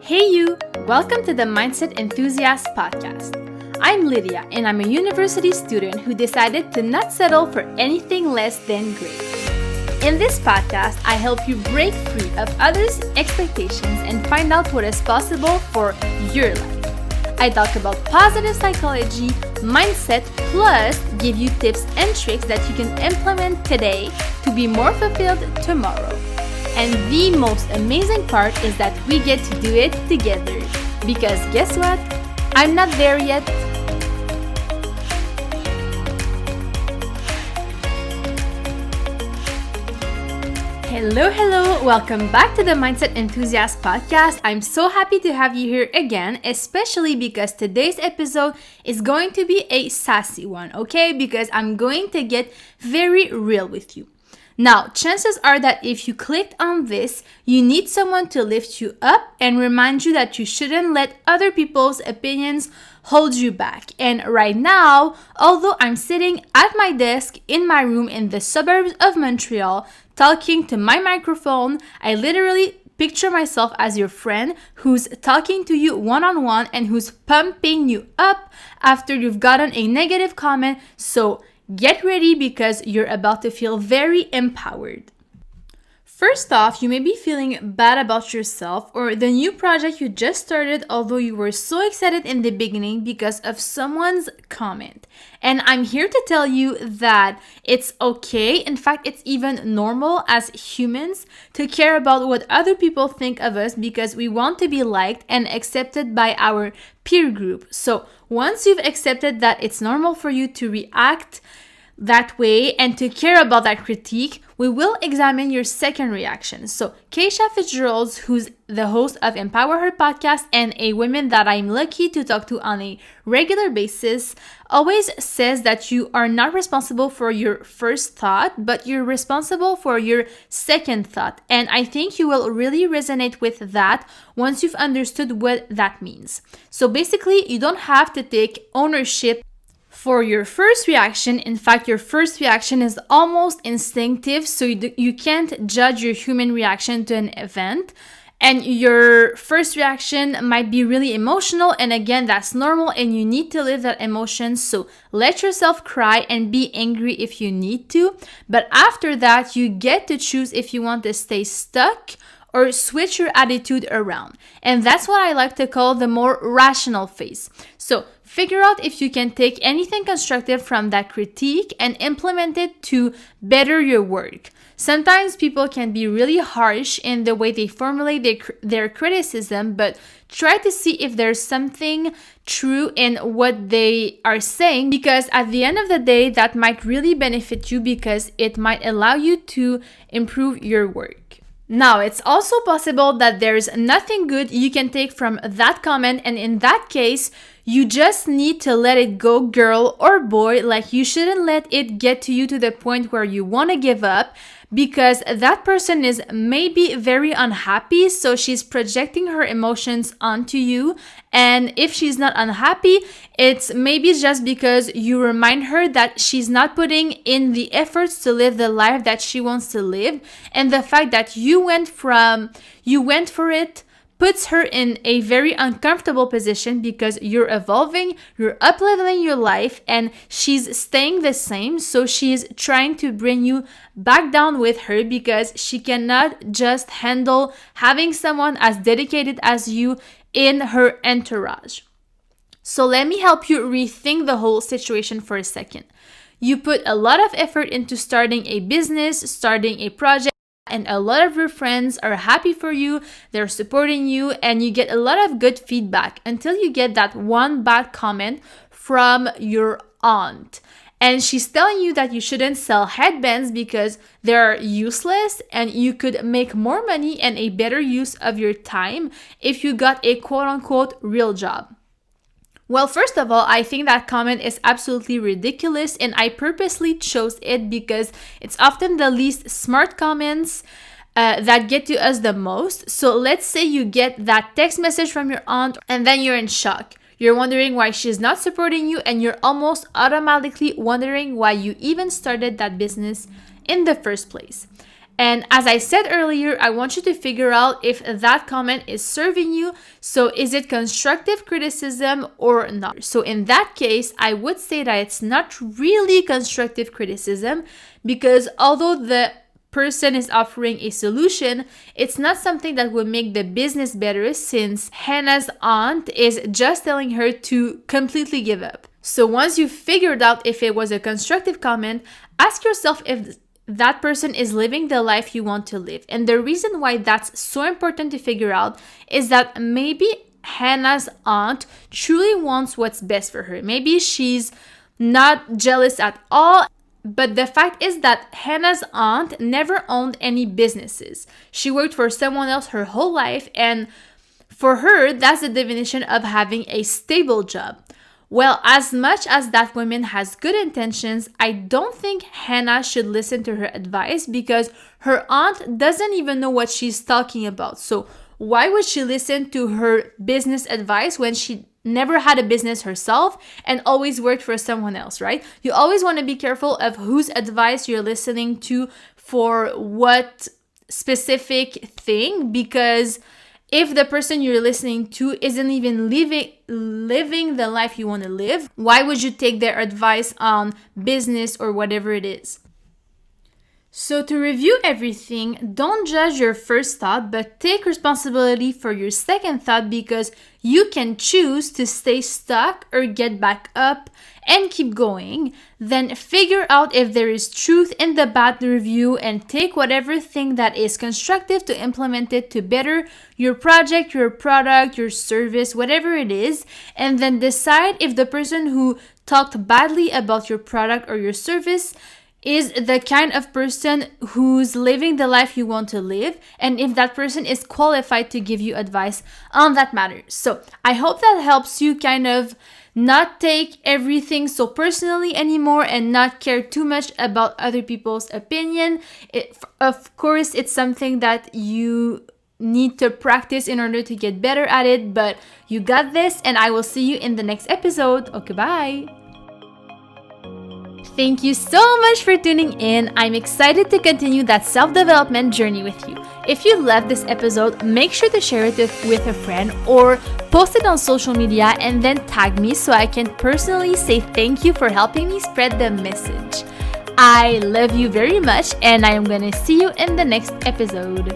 Hey you! Welcome to the Mindset Enthusiast podcast. I'm Lydia and I'm a university student who decided to not settle for anything less than great. In this podcast, I help you break free of others' expectations and find out what is possible for your life. I talk about positive psychology, mindset, plus give you tips and tricks that you can implement today to be more fulfilled tomorrow. And the most amazing part is that we get to do it together. Because guess what? I'm not there yet. Hello. Welcome back to the Mindset Enthusiast podcast. I'm so happy to have you here again, especially because today's episode is going to be a sassy one, okay? Because I'm going to get very real with you. Now, chances are that if you clicked on this, you need someone to lift you up and remind you that you shouldn't let other people's opinions hold you back. And right now, although I'm sitting at my desk in my room in the suburbs of Montreal, talking to my microphone, I literally picture myself as your friend who's talking to you one-on-one and who's pumping you up after you've gotten a negative comment. So get ready because you're about to feel very empowered. First off, you may be feeling bad about yourself or the new project you just started, although you were so excited in the beginning because of someone's comment. And I'm here to tell you that it's okay. In fact, it's even normal as humans to care about what other people think of us because we want to be liked and accepted by our peer group. So once you've accepted that it's normal for you to react that way and to care about that critique, we will examine your second reaction. So Keisha Fitzgerald, who's the host of Empower Her podcast and a woman that I'm lucky to talk to on a regular basis, always says that you are not responsible for your first thought, but you're responsible for your second thought. And I think you will really resonate with that once you've understood what that means. So basically, you don't have to take ownership for your first reaction. In fact, your first reaction is almost instinctive, so you can't judge your human reaction to an event. And your first reaction might be really emotional, and again, that's normal, and you need to live that emotion. So let yourself cry and be angry if you need to. But after that, you get to choose if you want to stay stuck or switch your attitude around. And that's what I like to call the more rational phase. So figure out if you can take anything constructive from that critique and implement it to better your work. Sometimes people can be really harsh in the way they formulate their criticism, but try to see if there's something true in what they are saying, because at the end of the day, that might really benefit you because it might allow you to improve your work. Now, it's also possible that there's nothing good you can take from that comment, and in that case, you just need to let it go, girl or boy. Like, you shouldn't let it get to you to the point where you want to give up, because that person is maybe very unhappy, so she's projecting her emotions onto you. And if she's not unhappy, it's maybe just because you remind her that she's not putting in the efforts to live the life that she wants to live. And the fact that you went for it puts her in a very uncomfortable position because you're evolving, you're up-leveling your life, and she's staying the same. So she's trying to bring you back down with her because she cannot just handle having someone as dedicated as you in her entourage. So let me help you rethink the whole situation for a second. You put a lot of effort into starting a business, starting a project, and a lot of your friends are happy for you, they're supporting you, and you get a lot of good feedback until you get that one bad comment from your aunt. And she's telling you that you shouldn't sell headbands because they're useless and you could make more money and a better use of your time if you got a quote-unquote real job. Well, first of all, I think that comment is absolutely ridiculous, and I purposely chose it because it's often the least smart comments that get to us the most. So let's say you get that text message from your aunt and then you're in shock. You're wondering why she's not supporting you, and you're almost automatically wondering why you even started that business in the first place. And as I said earlier, I want you to figure out if that comment is serving you. So is it constructive criticism or not? So in that case, I would say that it's not really constructive criticism, because although the person is offering a solution, it's not something that will make the business better, since Hannah's aunt is just telling her to completely give up. So once you've figured out if it was a constructive comment, ask yourself if that person is living the life you want to live. And the reason why that's so important to figure out is that maybe Hannah's aunt truly wants what's best for her. Maybe she's not jealous at all. But the fact is that Hannah's aunt never owned any businesses. She worked for someone else her whole life, and for her, that's the definition of having a stable job. Well, as much as that woman has good intentions, I don't think Hannah should listen to her advice, because her aunt doesn't even know what she's talking about. So why would she listen to her business advice when she never had a business herself and always worked for someone else, right? You always want to be careful of whose advice you're listening to for what specific thing, because if the person you're listening to isn't even living the life you want to live, why would you take their advice on business or whatever it is? So to review everything, don't judge your first thought, but take responsibility for your second thought, because you can choose to stay stuck or get back up and keep going. Then figure out if there is truth in the bad review and take whatever thing that is constructive to implement it to better your project, your product, your service, whatever it is. And then decide if the person who talked badly about your product or your service is the kind of person who's living the life you want to live, and if that person is qualified to give you advice on that matter. So I hope that helps you kind of not take everything so personally anymore and not care too much about other people's opinion. Of course, it's something that you need to practice in order to get better at it, but you got this, and I will see you in the next episode. Okay, bye! Thank you so much for tuning in. I'm excited to continue that self-development journey with you. If you loved this episode, make sure to share it with a friend or post it on social media and then tag me so I can personally say thank you for helping me spread the message. I love you very much, and I am going to see you in the next episode.